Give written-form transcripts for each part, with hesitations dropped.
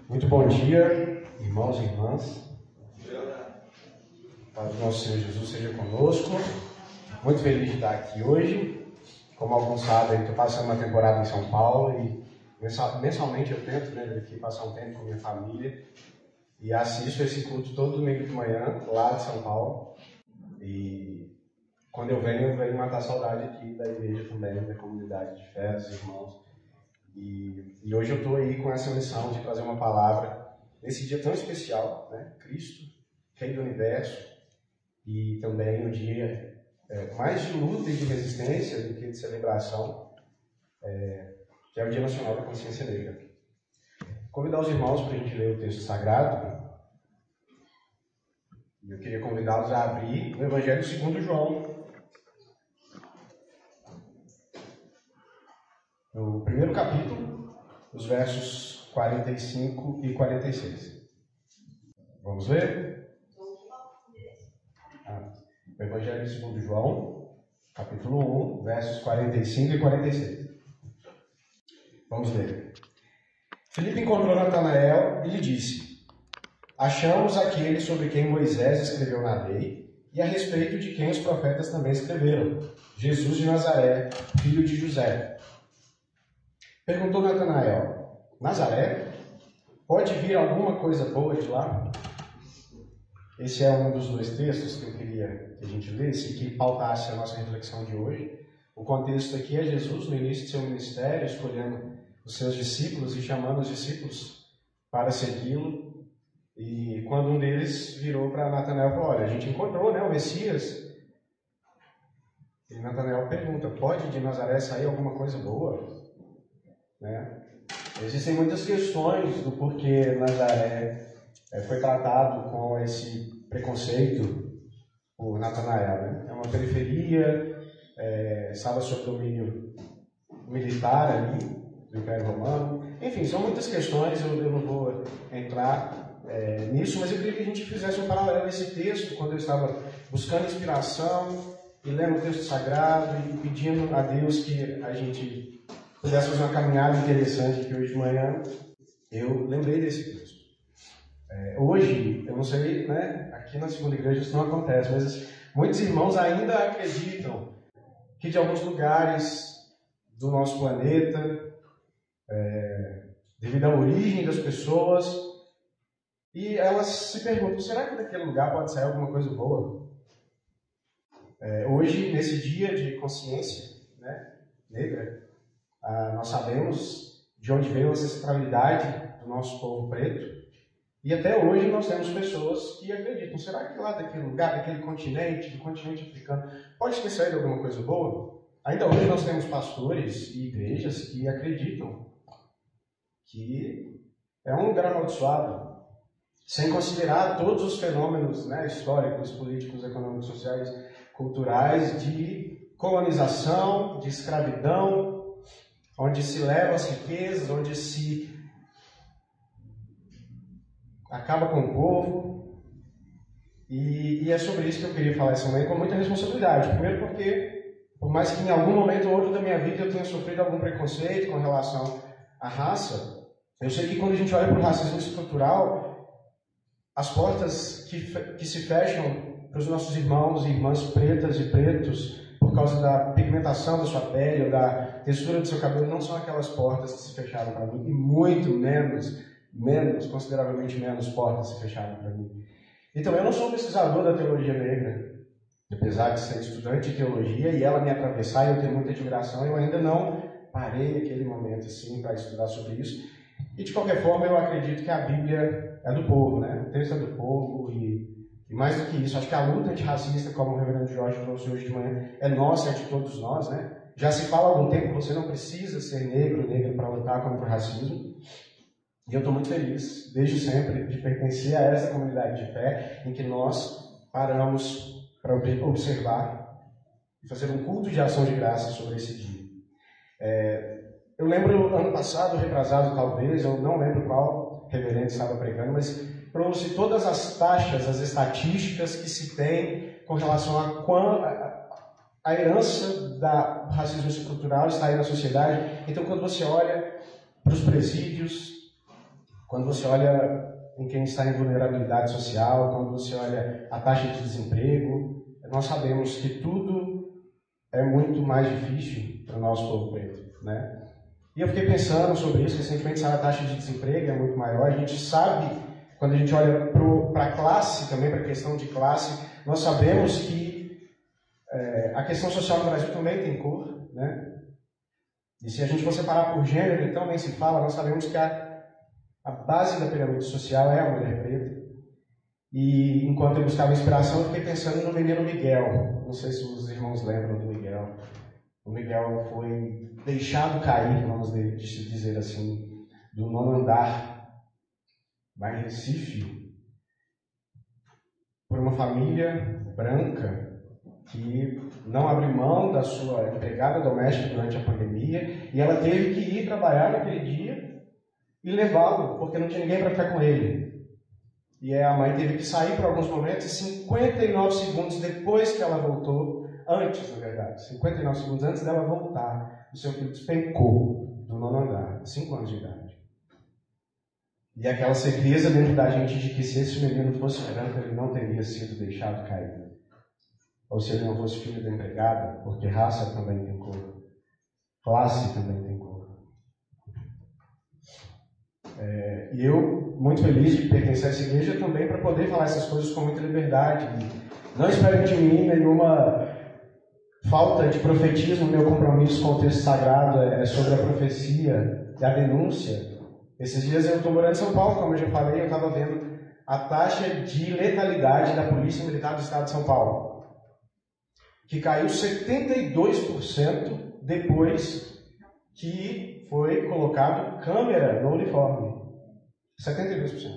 Muito bom dia, irmãos e irmãs. Paz do nosso Senhor Jesus seja conosco. Muito feliz de estar aqui hoje. Como alguns sabem, estou passando uma temporada em São Paulo e mensalmente eu tento vir aqui passar um tempo com minha família e assisto esse culto todo domingo de manhã, lá de São Paulo. E quando eu venho matar a saudade aqui da igreja também, da comunidade de fé, dos irmãos. E hoje eu estou aí com essa missão de trazer uma palavra nesse dia tão especial, né? Cristo, Rei do Universo, e também um dia mais de luta e de resistência do que de celebração, que é o Dia Nacional da Consciência Negra. Convidar os irmãos para a gente ler o texto sagrado. Eu queria convidá-los a abrir o Evangelho segundo João. No primeiro capítulo, os versos 45 e 46. Vamos ler? O Evangelho segundo João, capítulo 1, versos 45 e 46. Vamos ler. Filipe encontrou Natanael e lhe disse: Achamos aquele sobre quem Moisés escreveu na lei e a respeito de quem os profetas também escreveram, Jesus de Nazaré, filho de José. Perguntou Natanael: Nazaré? Pode vir alguma coisa boa de lá? Esse é um dos dois textos que eu queria que a gente lesse e que pautasse a nossa reflexão de hoje. O contexto aqui é Jesus, no início de seu ministério, escolhendo os seus discípulos e chamando os discípulos para segui-lo. E quando um deles virou para Natanael e falou: Olha, a gente encontrou, o Messias. E Natanael pergunta: Pode de Nazaré sair alguma coisa boa? Existem muitas questões do porquê Nazaré foi tratado com esse preconceito por Natanael. É uma periferia, estava sob domínio militar ali, do Império Romano. Enfim, são muitas questões, eu não vou entrar nisso, mas eu queria que a gente fizesse um paralelo a esse texto, quando eu estava buscando inspiração e lendo o texto sagrado e pedindo a Deus que a gente pudesse fazer uma caminhada interessante aqui hoje de manhã. Eu lembrei desse texto. Hoje, eu não sei, aqui na segunda igreja isso não acontece, mas muitos irmãos ainda acreditam que de alguns lugares do nosso planeta, devido à origem das pessoas, e elas se perguntam: será que daquele lugar pode sair alguma coisa boa? Hoje, nesse dia de consciência negra, nós sabemos de onde veio a ancestralidade do nosso povo preto, e até hoje nós temos pessoas que acreditam: será que lá daquele lugar, daquele continente, do continente africano, pode ter saído alguma coisa boa? Ainda hoje nós temos pastores e igrejas que acreditam que é um lugar amaldiçoado, sem considerar todos os fenômenos históricos, políticos, econômicos, sociais, culturais, de colonização, de escravidão, onde se leva as riquezas, onde se acaba com o povo. E é sobre isso que eu queria falar essa manhã com muita responsabilidade. Primeiro porque, por mais que em algum momento ou outro da minha vida eu tenha sofrido algum preconceito com relação à raça, eu sei que quando a gente olha para o racismo estrutural, as portas que se fecham para os nossos irmãos e irmãs pretas e pretos por causa da pigmentação da sua pele ou da textura do seu cabelo não são aquelas portas que se fecharam para mim, e muito menos, consideravelmente menos portas se fecharam para mim. Então, eu não sou pesquisador da teologia negra, apesar de ser estudante de teologia e ela me atravessar e eu ter muita admiração, eu ainda não parei aquele momento assim para estudar sobre isso. E de qualquer forma, eu acredito que a Bíblia é do povo, né? O texto é do povo e mais do que isso, acho que a luta antirracista, como o reverendo Jorge trouxe hoje de manhã, é nossa, é de todos nós, né? Já se fala há algum tempo que você não precisa ser negro ou negra para lutar contra o racismo. E eu estou muito feliz, desde sempre, de pertencer a essa comunidade de fé em que nós paramos para observar e fazer um culto de ação de graça sobre esse dia. Eu lembro, ano passado, retrasado talvez, eu não lembro qual reverendo estava pregando, mas trouxe todas as taxas, as estatísticas que se tem com relação a herança do racismo estrutural está aí na sociedade. Então, quando você olha para os presídios, quando você olha em quem está em vulnerabilidade social, quando você olha a taxa de desemprego, nós sabemos que tudo é muito mais difícil para o nosso povo preto, né? E eu fiquei pensando sobre isso, recentemente a taxa de desemprego é muito maior, a gente sabe, quando a gente olha para a classe, também para a questão de classe, nós sabemos que a questão social no Brasil também tem cor, né? E se a gente for separar por gênero, então nem se fala, nós sabemos que a base da pirâmide social é a mulher preta. E enquanto eu buscava inspiração, eu fiquei pensando no menino Miguel. Não sei se os irmãos lembram do Miguel. O Miguel foi deixado cair, vamos dizer assim, do 9º andar, lá em Recife, por uma família branca que não abriu mão da sua empregada doméstica durante a pandemia e ela teve que ir trabalhar naquele dia e levá-lo, porque não tinha ninguém para ficar com ele. E a mãe teve que sair por alguns momentos e 59 segundos depois que ela voltou, antes, na verdade, 59 segundos antes dela voltar, o seu filho despencou do 9º andar, 5 anos de idade. E aquela certeza dentro da gente de que se esse menino fosse branco, ele não teria sido deixado cair. Ou se ele não fosse filho da empregada, porque raça também tem cor, classe também tem cor. E eu, muito feliz de pertencer a essa igreja também para poder falar essas coisas com muita liberdade. Não espero de mim nenhuma falta de profetismo. Meu compromisso com o texto sagrado é sobre a profecia e a denúncia. Esses dias eu estou morando em São Paulo, como eu já falei, eu estava vendo a taxa de letalidade da Polícia Militar do Estado de São Paulo, que caiu 72% depois que foi colocado câmera no uniforme. 72%.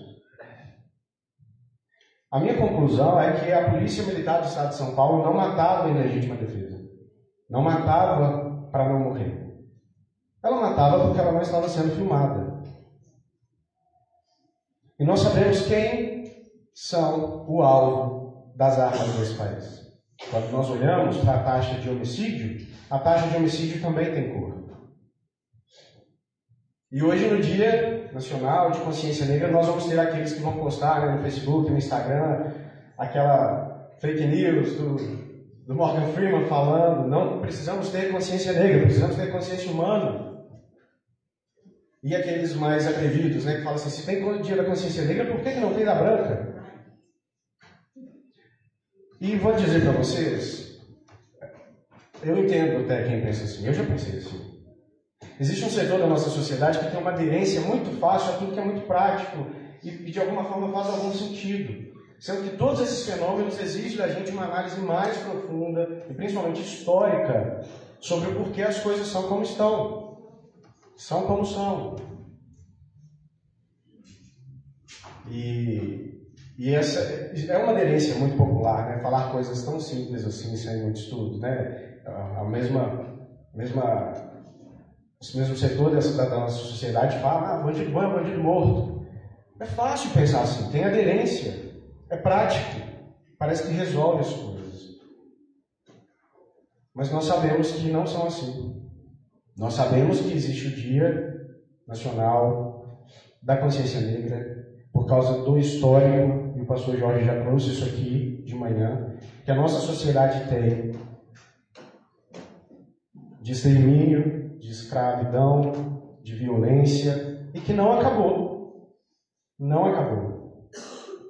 A minha conclusão é que a Polícia Militar do Estado de São Paulo não matava em legítima defesa. Não matava para não morrer. Ela matava porque ela não estava sendo filmada. E nós sabemos quem são o alvo das armas desse país. Quando nós olhamos para a taxa de homicídio também tem cor. E hoje, no Dia Nacional de Consciência Negra, nós vamos ter aqueles que vão postar, né, no Facebook, no Instagram, aquela fake news do Morgan Freeman falando: não precisamos ter consciência negra, precisamos ter consciência humana. E aqueles mais atrevidos, né, que falam assim: se tem o Dia da Consciência Negra, por que não tem da branca? E vou dizer para vocês, eu entendo até quem pensa assim, eu já pensei assim. Existe um setor da nossa sociedade que tem uma aderência muito fácil a tudo que é muito prático e de alguma forma faz algum sentido. Sendo que todos esses fenômenos exigem da gente uma análise mais profunda e principalmente histórica sobre o porquê as coisas são como estão. São como são. E essa é uma aderência muito popular, né? Falar coisas tão simples assim, sem muito estudo, né? O mesmo setor da nossa sociedade fala: bandido bom é bandido morto. É fácil pensar assim, tem aderência, é prático, parece que resolve as coisas. Mas nós sabemos que não são assim. Nós sabemos que existe o Dia Nacional da Consciência Negra por causa do histórico, e o pastor Jorge já trouxe isso aqui de manhã, que a nossa sociedade tem de extermínio, de escravidão, de violência, e que não acabou. Não acabou.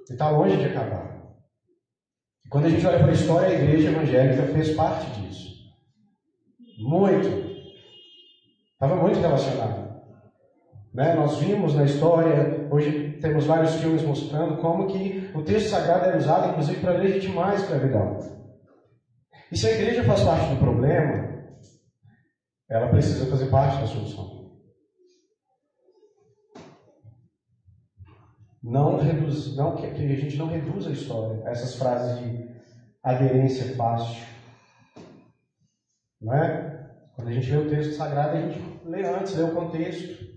E está longe de acabar. Quando a gente olha para a história, a igreja evangélica fez parte disso. Muito. Estava muito relacionado. Né? Nós vimos na história, hoje temos vários filmes mostrando como que o texto sagrado era usado, inclusive, para legitimar a escravidão. E se a igreja faz parte do problema, ela precisa fazer parte da solução. Que a gente não reduza a história a essas frases de aderência fácil. Não é? Quando a gente lê o texto sagrado, a gente lê antes, lê o contexto.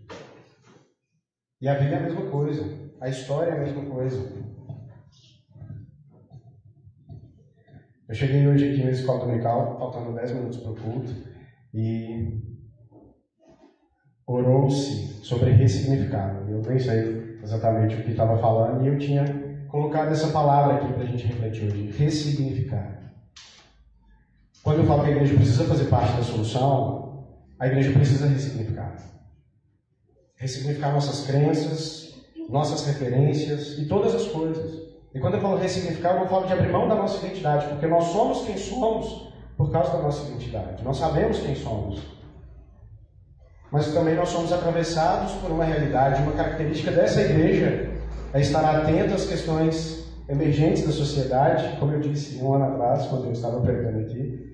E a Bíblia é a mesma coisa. A história é a mesma coisa. Eu cheguei hoje aqui na escola dominical, faltando 10 minutos para o culto, e orou-se sobre ressignificado. Eu nem sei exatamente o que estava falando, e eu tinha colocado essa palavra aqui para a gente refletir hoje, ressignificar. Quando eu falo que a igreja precisa fazer parte da solução, a igreja precisa ressignificar. Ressignificar nossas crenças, nossas referências e todas as coisas. E quando eu falo ressignificar, eu não falo de abrir mão da nossa identidade, porque nós somos quem somos por causa da nossa identidade. Nós sabemos quem somos. Mas também nós somos atravessados por uma realidade. Uma característica dessa igreja é estar atento às questões emergentes da sociedade, como eu disse um ano atrás, quando eu estava pregando aqui.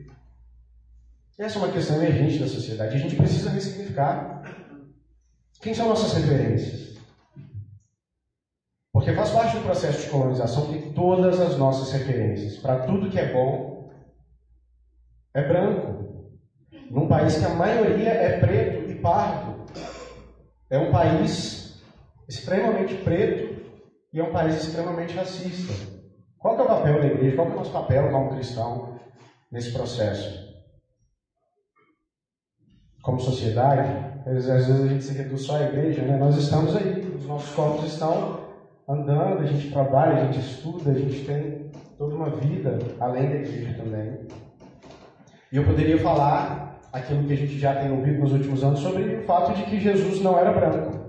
Essa é uma questão emergente da sociedade. A gente precisa ressignificar. Quem são nossas referências? Porque faz parte do processo de colonização que todas as nossas referências, para tudo que é bom, é branco. Num país que a maioria é preto e pardo. É um país extremamente preto e é um país extremamente racista. Qual que é o papel da igreja? Qual que é o nosso papel como cristão nesse processo? Como sociedade, às vezes a gente se reduz só à igreja, né? Nós estamos aí, os nossos corpos estão andando, a gente trabalha, a gente estuda, a gente tem toda uma vida além da igreja também. E eu poderia falar aquilo que a gente já tem ouvido nos últimos anos sobre o fato de que Jesus não era branco.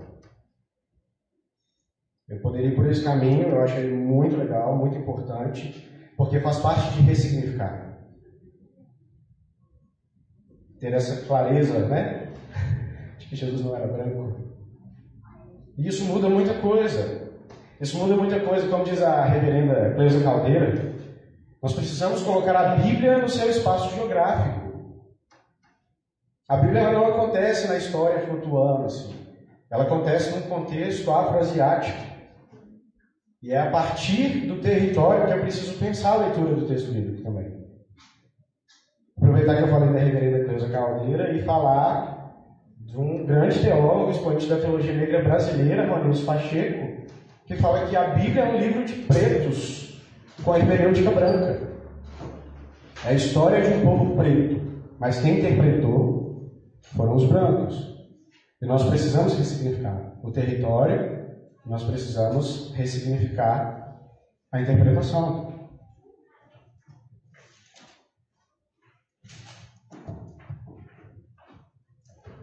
Eu poderia ir por esse caminho, eu acho ele muito legal, muito importante, porque faz parte de ressignificar. Ter essa clareza, né? De que Jesus não era branco. E isso muda muita coisa. Isso muda muita coisa, como diz a reverenda Cleusa Caldeira. Nós precisamos colocar a Bíblia no seu espaço geográfico. A Bíblia ela não acontece na história flutuando assim. Ela acontece num contexto afroasiático. E é a partir do território que eu preciso pensar a leitura do texto bíblico também. Aproveitar que eu falei da reverenda Cleusa Caldeira e falar de um grande teólogo, expoente da teologia negra brasileira, Ronilson Pacheco, que fala que a Bíblia é um livro de pretos com a hermenêutica branca. É a história de um povo preto, mas quem interpretou foram os brancos. E nós precisamos ressignificar o território, nós precisamos ressignificar a interpretação.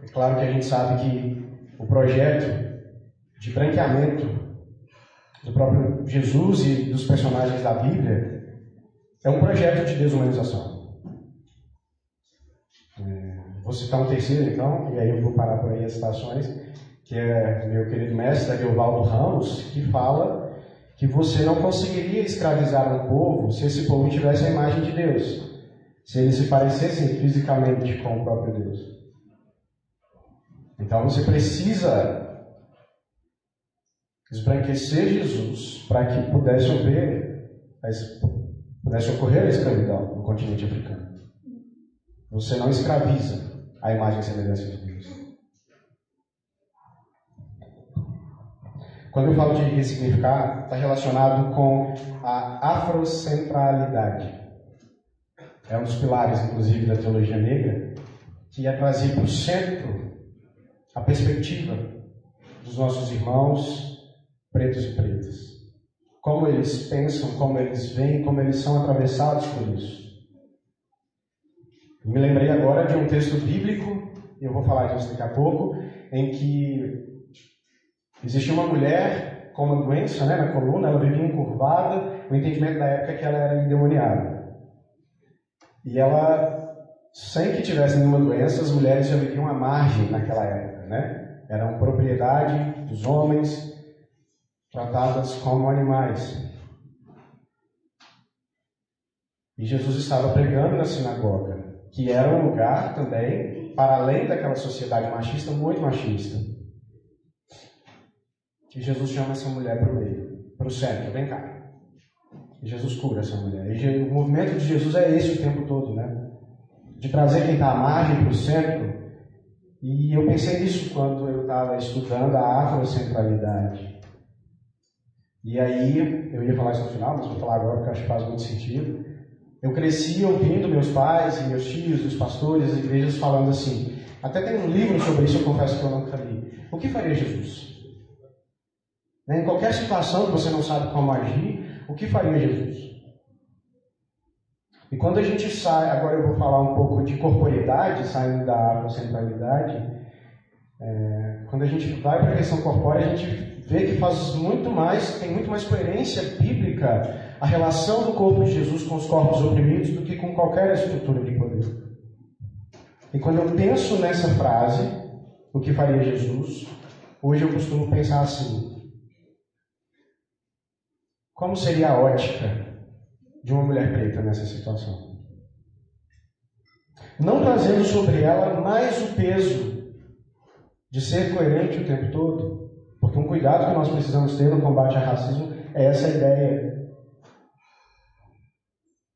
É claro que a gente sabe que o projeto de branqueamento do próprio Jesus e dos personagens da Bíblia é um projeto de desumanização. Vou citar um terceiro, então, e aí eu vou parar por aí as citações, que é meu querido mestre Ariovaldo Ramos, que fala que você não conseguiria escravizar um povo se esse povo tivesse a imagem de Deus, se eles se parecessem fisicamente com o próprio Deus. Então você precisa esbranquecer Jesus para que pudesse ocorrer a escravidão no continente africano. Você não escraviza a imagem e semelhança de Deus. Quando eu falo de ressignificar, está relacionado com a afrocentralidade. É um dos pilares, inclusive, da teologia negra, que é trazer para o centro a perspectiva dos nossos irmãos pretos e pretas. Como eles pensam, como eles veem, como eles são atravessados por isso. Me lembrei agora de um texto bíblico, e eu vou falar disso daqui a pouco, em que existia uma mulher com uma doença, né, na coluna, ela vivia encurvada, o entendimento da época é que ela era endemoniada. E ela, sem que tivesse nenhuma doença, as mulheres já viviam à margem naquela época, né? Eram propriedade dos homens, tratadas como animais. E Jesus estava pregando na sinagoga, que era um lugar também, para além daquela sociedade machista, muito machista. E Jesus chama essa mulher para o meio, para o centro, vem cá. E Jesus cura essa mulher. E o movimento de Jesus é esse o tempo todo, né? De trazer quem está à margem para o centro. E eu pensei nisso quando eu estava estudando a afrocentralidade. E aí, eu ia falar isso no final, mas vou falar agora porque eu acho que faz muito sentido. Eu cresci ouvindo meus pais e meus tios, os pastores, as igrejas falando assim. Até tem um livro sobre isso, eu confesso que eu nunca li. O que faria Jesus? Em qualquer situação que você não sabe como agir, o que faria Jesus? E quando a gente sai, agora eu vou falar um pouco de corporeidade, saindo da afrocentralidade, quando a gente vai para a questão corpórea, a gente vê que faz muito mais, tem muito mais coerência bíblica a relação do corpo de Jesus com os corpos oprimidos do que com qualquer estrutura de poder. E quando eu penso nessa frase, o que faria Jesus, hoje eu costumo pensar assim: como seria a ótica de uma mulher preta nessa situação? Não trazendo sobre ela mais o peso de ser coerente o tempo todo, porque um cuidado que nós precisamos ter no combate ao racismo é essa ideia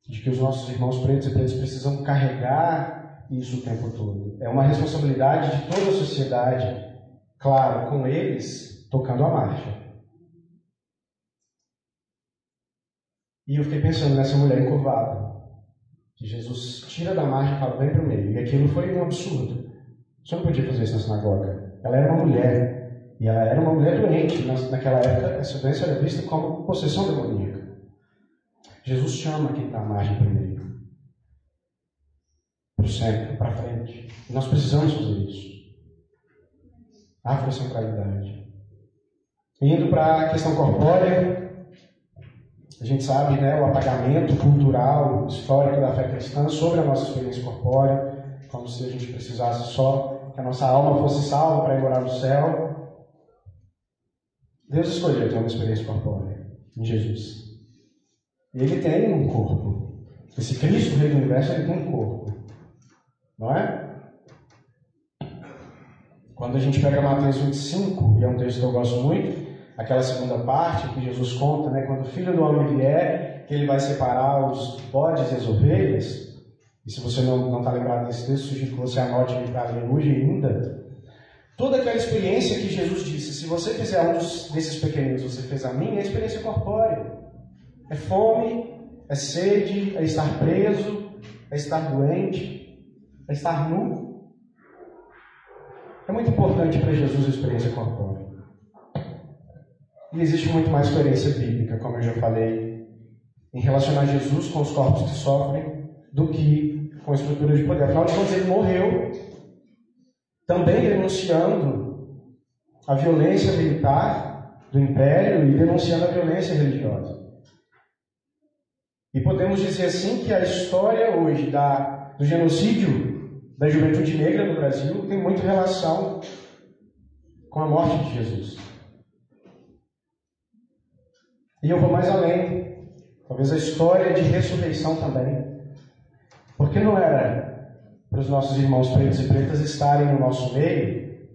de que os nossos irmãos pretos e pretas precisam carregar isso o tempo todo. É uma responsabilidade de toda a sociedade, claro, com eles tocando a marcha. E eu fiquei pensando nessa mulher encurvada, que Jesus tira da margem e fala, vem para o meio. E aquilo foi um absurdo. Você não podia fazer isso na sinagoga. Ela era uma mulher, e ela era uma mulher doente. Naquela época, essa doença era vista como possessão demoníaca. Jesus chama quem está à margem para o meio, para o centro, para frente. E nós precisamos fazer isso. Afrocentralidade. Indo para a questão corpórea, a gente sabe, né, o apagamento cultural, histórico da fé cristã sobre a nossa experiência corpórea, como se a gente precisasse só que a nossa alma fosse salva para ir morar no céu. Deus escolheu ter uma experiência corpórea em Jesus. Ele tem um corpo. Esse Cristo, Rei do Universo, ele tem um corpo. Não é? Quando a gente pega Mateus 25, e é um texto que eu gosto muito, aquela segunda parte que Jesus conta, né, quando o Filho do Homem vier, que ele vai separar os bodes e as ovelhas. E se você não está lembrado desse texto, sugiro que você anote ele para ler hoje ainda. Toda aquela experiência que Jesus disse, se você fizer um desses pequeninos, você fez a minha, é a experiência corpórea. É fome, é sede, é estar preso, é estar doente, é estar nu. É muito importante para Jesus a experiência corpórea. E existe muito mais coerência bíblica, como eu já falei, em relacionar Jesus com os corpos que sofrem do que com a estrutura de poder. Afinal de contas, ele morreu também denunciando a violência militar do Império e denunciando a violência religiosa. E podemos dizer assim que a história hoje do genocídio da juventude negra no Brasil tem muita relação com a morte de Jesus. E eu vou mais além, talvez a história de ressurreição também. Porque não era para os nossos irmãos pretos e pretas estarem no nosso meio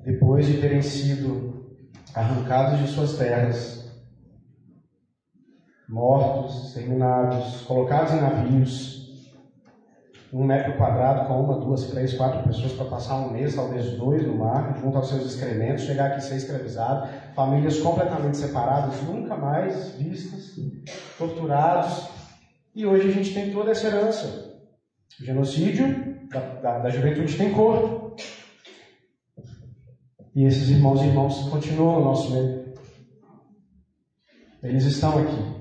depois de terem sido arrancados de suas terras, mortos, exterminados, colocados em navios, 1 metro quadrado com 1, 2, 3, 4 pessoas para passar um mês, talvez 2 no mar, junto aos seus excrementos, chegar aqui e ser escravizado, famílias completamente separadas, nunca mais vistas, torturados. E hoje a gente tem toda essa herança. O genocídio da juventude tem corpo. E esses irmãos e irmãs continuam no nosso meio. Eles estão aqui.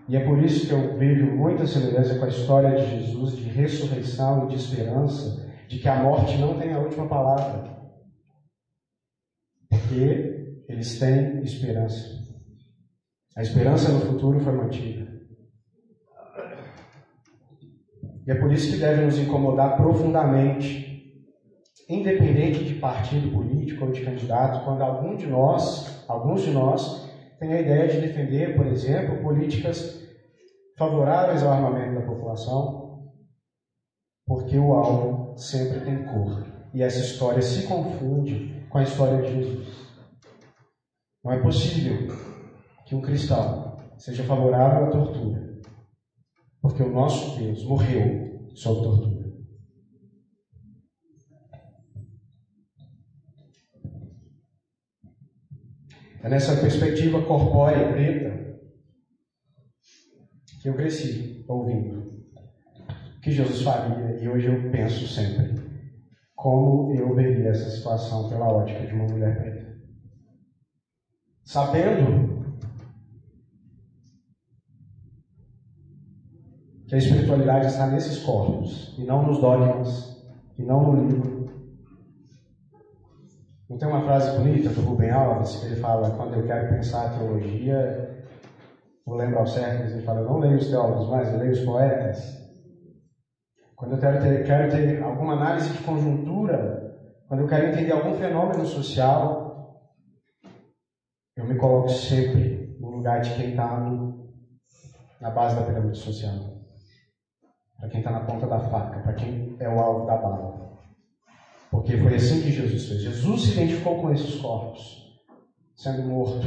E é por isso que eu vejo muita semelhança com a história de Jesus, de ressurreição e de esperança, de que a morte não tem a última palavra. Porque eles têm esperança. A esperança no futuro foi mantida. E é por isso que deve nos incomodar profundamente, independente de partido político ou de candidato, quando alguns de nós têm a ideia de defender, por exemplo, políticas favoráveis ao armamento da população, porque o alvo sempre tem cor. E essa história se confunde com a história de Jesus. Não é possível que um cristão seja favorável à tortura, porque o nosso Deus morreu sob tortura. É nessa perspectiva corpórea preta que eu cresci ouvindo o que Jesus faria, e hoje eu penso sempre como eu veria essa situação pela ótica de uma mulher preta. Sabendo que a espiritualidade está nesses corpos, e não nos dogmas, e não no livro. Não tem uma frase bonita do Rubem Alves, que ele fala, quando eu quero pensar a teologia, vou lembrar o certo, ele fala, eu não leio os teólogos mais, eu leio os poetas. Quando eu quero ter alguma análise de conjuntura, quando eu quero entender algum fenômeno social, eu me coloco sempre no lugar de quem está na base da pirâmide social. Para quem está na ponta da faca, para quem é o alvo da bala. Porque foi assim que Jesus fez. Jesus se identificou com esses corpos, sendo morto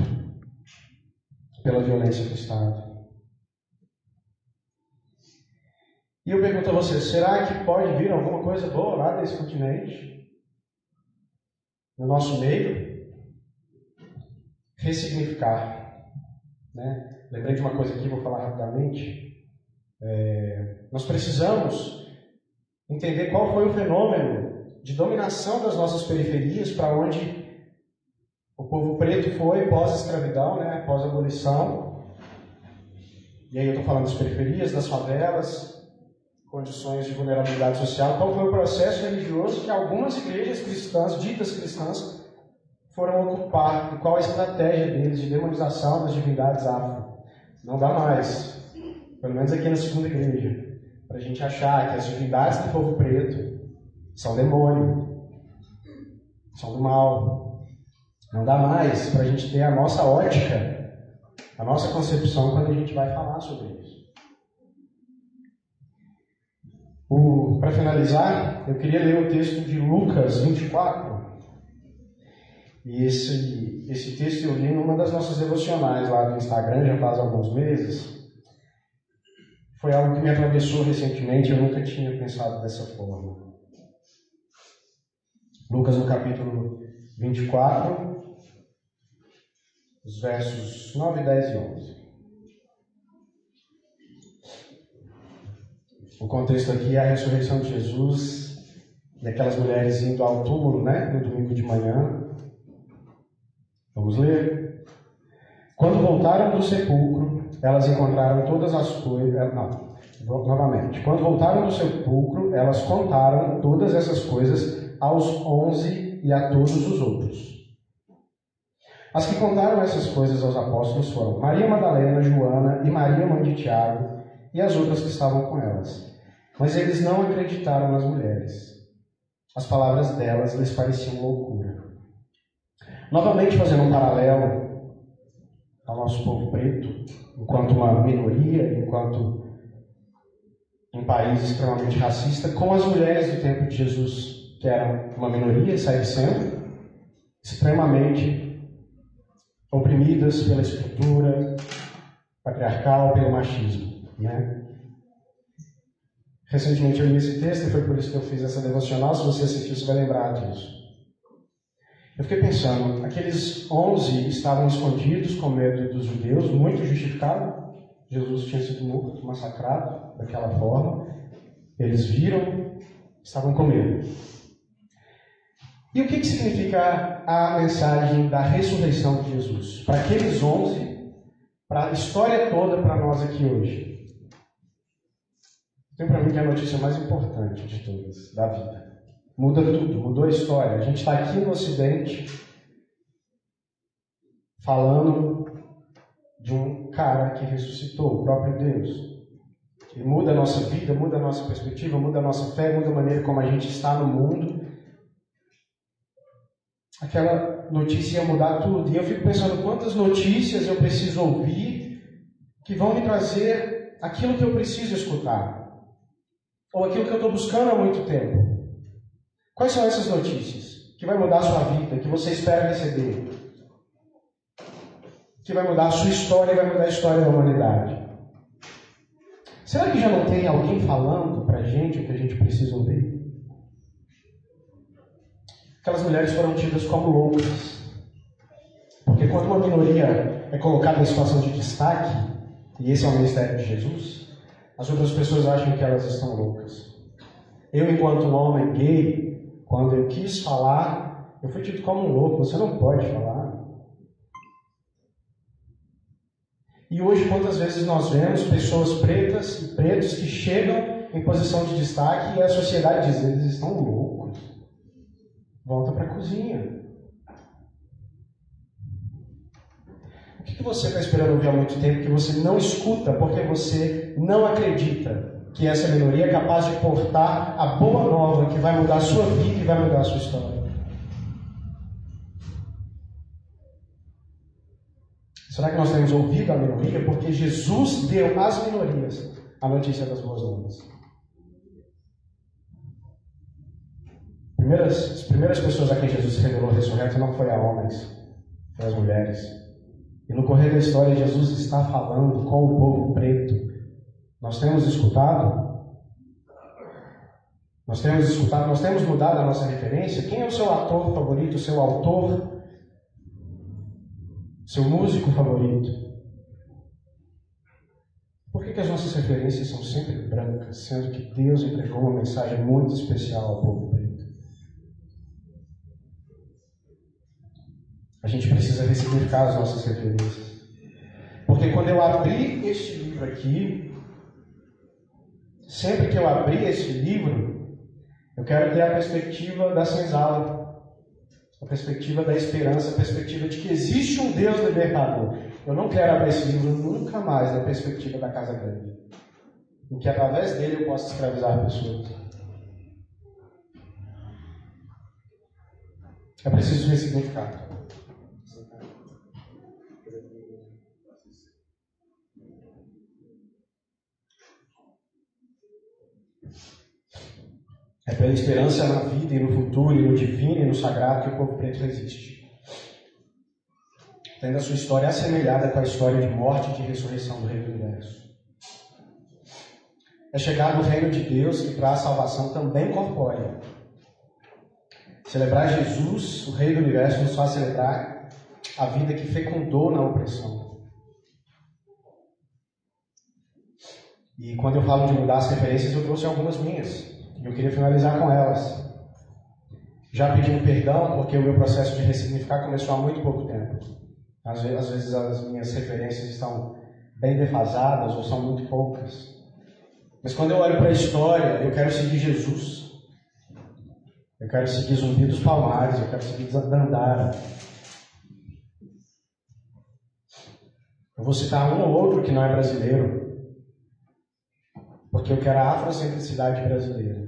pela violência do Estado. E eu pergunto a você, será que pode vir alguma coisa boa lá desse continente? No nosso meio? Ressignificar. Né? Lembrei de uma coisa aqui, vou falar rapidamente. Nós precisamos entender qual foi o fenômeno de dominação das nossas periferias, para onde o povo preto foi pós-escravidão, né? Pós-abolição. E aí eu estou falando das periferias, das favelas, condições de vulnerabilidade social. Qual foi o processo religioso que algumas igrejas cristãs, ditas cristãs, foram ocupar, e qual a estratégia deles de demonização das divindades afro? Não dá mais, pelo menos aqui na segunda igreja, para a gente achar que as divindades do povo preto são demônio, são do mal. Não dá mais para a gente ter a nossa ótica, a nossa concepção quando a gente vai falar sobre isso. Para finalizar, eu queria ler o texto de Lucas 24. E esse texto eu li numa das nossas devocionais lá do Instagram, já faz alguns meses. Foi algo que me atravessou recentemente, eu nunca tinha pensado dessa forma. Lucas, no capítulo 24, os versos 9, 10 e 11. O contexto aqui é a ressurreição de Jesus e aquelas mulheres indo ao túmulo, né, no domingo de manhã. Vamos ler? Quando voltaram do sepulcro, elas encontraram todas as coisas... novamente. Quando voltaram do sepulcro, elas contaram todas essas coisas aos 11 e a todos os outros. As que contaram essas coisas aos apóstolos foram Maria Madalena, Joana e Maria, mãe de Tiago, e as outras que estavam com elas. Mas eles não acreditaram nas mulheres. As palavras delas lhes pareciam loucura. Novamente, fazendo um paralelo ao nosso povo preto, enquanto uma minoria, enquanto um país extremamente racista, com as mulheres do tempo de Jesus, que eram uma minoria e saíram sendo extremamente oprimidas pela estrutura patriarcal, pelo machismo, né? Recentemente eu li esse texto e foi por isso que eu fiz essa devocional. Se você assistiu, você vai lembrar disso. Eu fiquei pensando, aqueles 11 estavam escondidos com medo dos judeus, muito justificado. Jesus tinha sido morto, massacrado daquela forma. Eles viram, estavam com medo. E o que significa a mensagem da ressurreição de Jesus? Para aqueles 11, para a história toda, para nós aqui hoje. Tem para mim que é a notícia mais importante de todas, da vida. Muda tudo, mudou a história. A gente está aqui no Ocidente falando de um cara que ressuscitou, o próprio Deus. E muda a nossa vida, muda a nossa perspectiva, muda a nossa fé, muda a maneira como a gente está no mundo. Aquela notícia ia mudar tudo. E eu fico pensando quantas notícias eu preciso ouvir que vão me trazer aquilo que eu preciso escutar. Ou aquilo que eu estou buscando há muito tempo. Quais são essas notícias que vai mudar a sua vida, que você espera receber? Que vai mudar a sua história e vai mudar a história da humanidade. Será que já não tem alguém falando para a gente o que a gente precisa ouvir? Aquelas mulheres foram tidas como loucas. Porque quando uma minoria é colocada em situação de destaque, e esse é o ministério de Jesus, as outras pessoas acham que elas estão loucas. Eu, enquanto um homem gay, quando eu quis falar, eu fui tido como um louco. Você não pode falar. E hoje, quantas vezes nós vemos pessoas pretas e pretos que chegam em posição de destaque e a sociedade diz, eles estão loucos. Volta para a cozinha. O que você está esperando ouvir há muito tempo que você não escuta porque você não acredita que essa minoria é capaz de portar a boa nova que vai mudar a sua vida e vai mudar a sua história? Será que nós temos ouvido a minoria? Porque Jesus deu às minorias a notícia das boas novas. As primeiras pessoas a quem Jesus revelou ressurreto não foi a homens, foi as mulheres. E no correr da história, Jesus está falando com o povo preto. Nós temos escutado? Nós temos mudado a nossa referência? Quem é o seu ator favorito, o seu autor, seu músico favorito? Por que as nossas referências são sempre brancas, sendo que Deus entregou uma mensagem muito especial ao povo preto? A gente precisa ressignificar as nossas referências. Porque quando eu abri este livro aqui, sempre que eu abrir este livro, eu quero ter a perspectiva da senzala, a perspectiva da esperança, a perspectiva de que existe um Deus libertador. Eu não quero abrir esse livro nunca mais da perspectiva da Casa Grande, em que através dele eu posso escravizar pessoas. É preciso ressignificar. É pela esperança na vida e no futuro e no divino e no sagrado que o povo preto resiste. Tendo a sua história assemelhada com a história de morte e de ressurreição do Rei do Universo. É chegado o reino de Deus que traz salvação também corpórea. Celebrar Jesus, o Rei do Universo, nos faz celebrar a vida que fecundou na opressão. E quando eu falo de mudar as referências, eu trouxe algumas minhas. E eu queria finalizar com elas. Já pedindo perdão, porque o meu processo de ressignificar começou há muito pouco tempo. Às vezes as minhas referências estão bem defasadas ou são muito poucas. Mas quando eu olho para a história, eu quero seguir Jesus. Eu quero seguir Zumbi dos Palmares, eu quero seguir Dandara. Eu vou citar um ou outro que não é brasileiro, porque eu quero a afrocentricidade brasileira.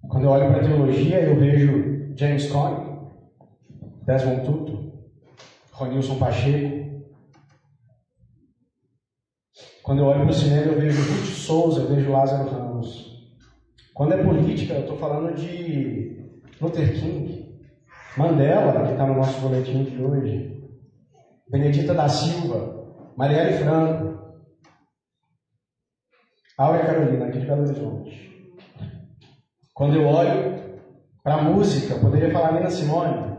Quando eu olho para a teologia, eu vejo James Cone, Desmond Tutu, Ronilson Pacheco. Quando eu olho para o cinema, eu vejo Ruth Souza, eu vejo Lázaro Ramos. Quando é política, eu estou falando de Luther King, Mandela, que está no nosso boletim de hoje, Benedita da Silva, Marielle Franco, Áurea Carolina, aqui de Belo Horizonte. Quando eu olho para a música, eu poderia falar Nina Simone.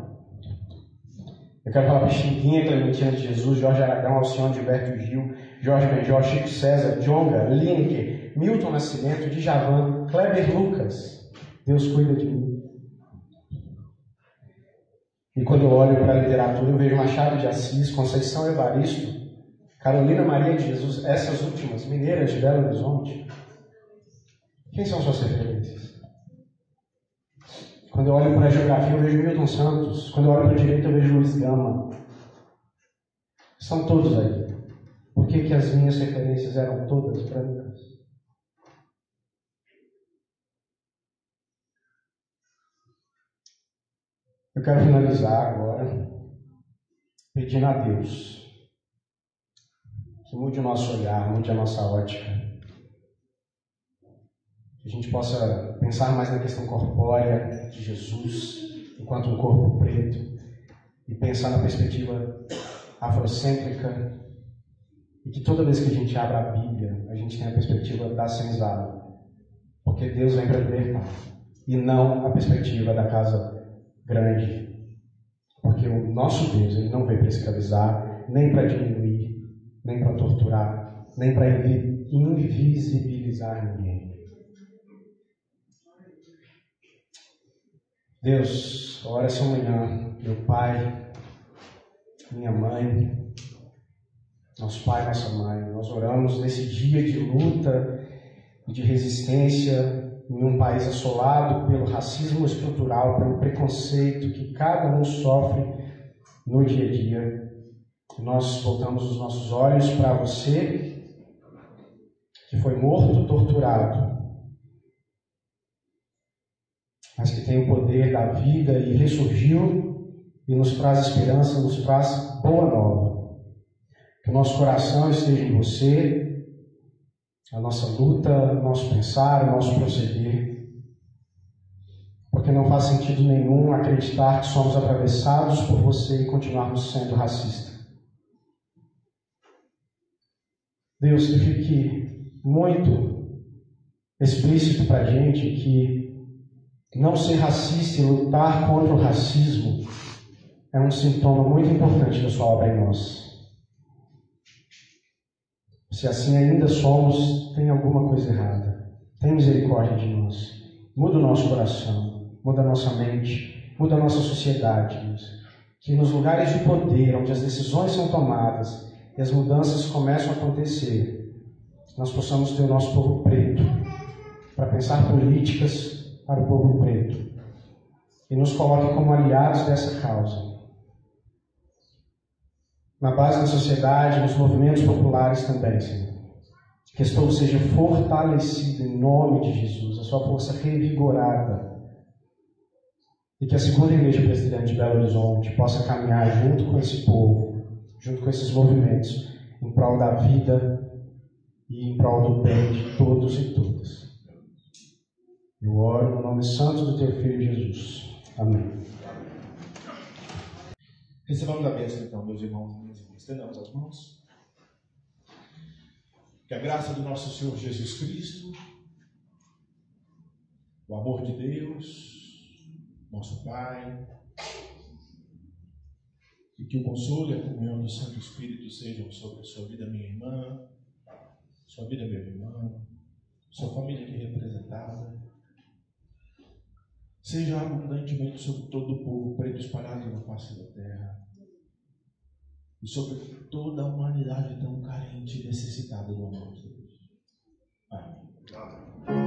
Eu quero falar Pixinguinha, Clementina de Jesus, Jorge Aragão, Alcione Gilberto Gil, Jorge Benjó, Chico César, Djonga, Lineker, Milton Nascimento, Djavan, Kleber Lucas. Deus cuida de mim. E quando eu olho para a literatura, eu vejo Machado de Assis, Conceição Evaristo, Carolina Maria de Jesus, essas últimas, mineiras de Belo Horizonte. Quem são suas referências? Quando eu olho para a geografia, eu vejo Milton Santos. Quando eu olho para a direita, eu vejo Luiz Gama. São todos aí. Por que as minhas referências eram todas brancas? Eu quero finalizar agora pedindo a Deus que mude o nosso olhar, mude a nossa ótica. Que a gente possa pensar mais na questão corpórea de Jesus, enquanto um corpo preto, e pensar na perspectiva afrocêntrica, e que toda vez que a gente abre a Bíblia, a gente tem a perspectiva da senzala, porque Deus vem para libertar, e não a perspectiva da casa grande, porque o nosso Deus, ele não veio para escravizar, nem para diminuir, nem para torturar, nem para invisibilizar ninguém. Deus, ora essa manhã, meu Pai, minha mãe, nosso pai, nossa mãe, nós oramos nesse dia de luta e de resistência em um país assolado pelo racismo estrutural, pelo preconceito que cada um sofre no dia a dia. Nós voltamos os nossos olhos para você, que foi morto, torturado, mas que tem o poder da vida e ressurgiu e nos traz esperança, nos traz boa nova. Que o nosso coração esteja em você, a nossa luta, o nosso pensar, o nosso proceder. Porque não faz sentido nenhum acreditar que somos atravessados por você e continuarmos sendo racistas. Deus, que fique muito explícito para a gente que não ser racista e lutar contra o racismo é um sintoma muito importante da sua obra em nós. Se assim ainda somos, tem alguma coisa errada. Tem misericórdia de nós. Muda o nosso coração, muda a nossa mente, muda a nossa sociedade. Deus. Que nos lugares de poder, onde as decisões são tomadas e as mudanças começam a acontecer, nós possamos ter o nosso povo preto para pensar políticas para o povo preto e nos coloque como aliados dessa causa. Na base da sociedade, nos movimentos populares também, Senhor. Que esse povo seja fortalecido em nome de Jesus, a sua força revigorada. E que a segunda igreja presbiteriana de Belo Horizonte possa caminhar junto com esse povo, junto com esses movimentos, em prol da vida e em prol do bem de todos e todas. Eu oro no nome santo do teu Filho Jesus. Amém. Recebamos a bênção, então, meus irmãos e minhas irmãs. Estendamos as mãos. Que a graça do nosso Senhor Jesus Cristo, o amor de Deus, nosso Pai, e que o consolo e a comunhão do Santo Espírito sejam sobre a sua vida, minha irmã, sua vida, meu irmão, sua família aqui representada, seja abundantemente sobre todo o povo preto espalhado na face da terra e sobre toda a humanidade tão carente e necessitada do amor de Deus. Amém.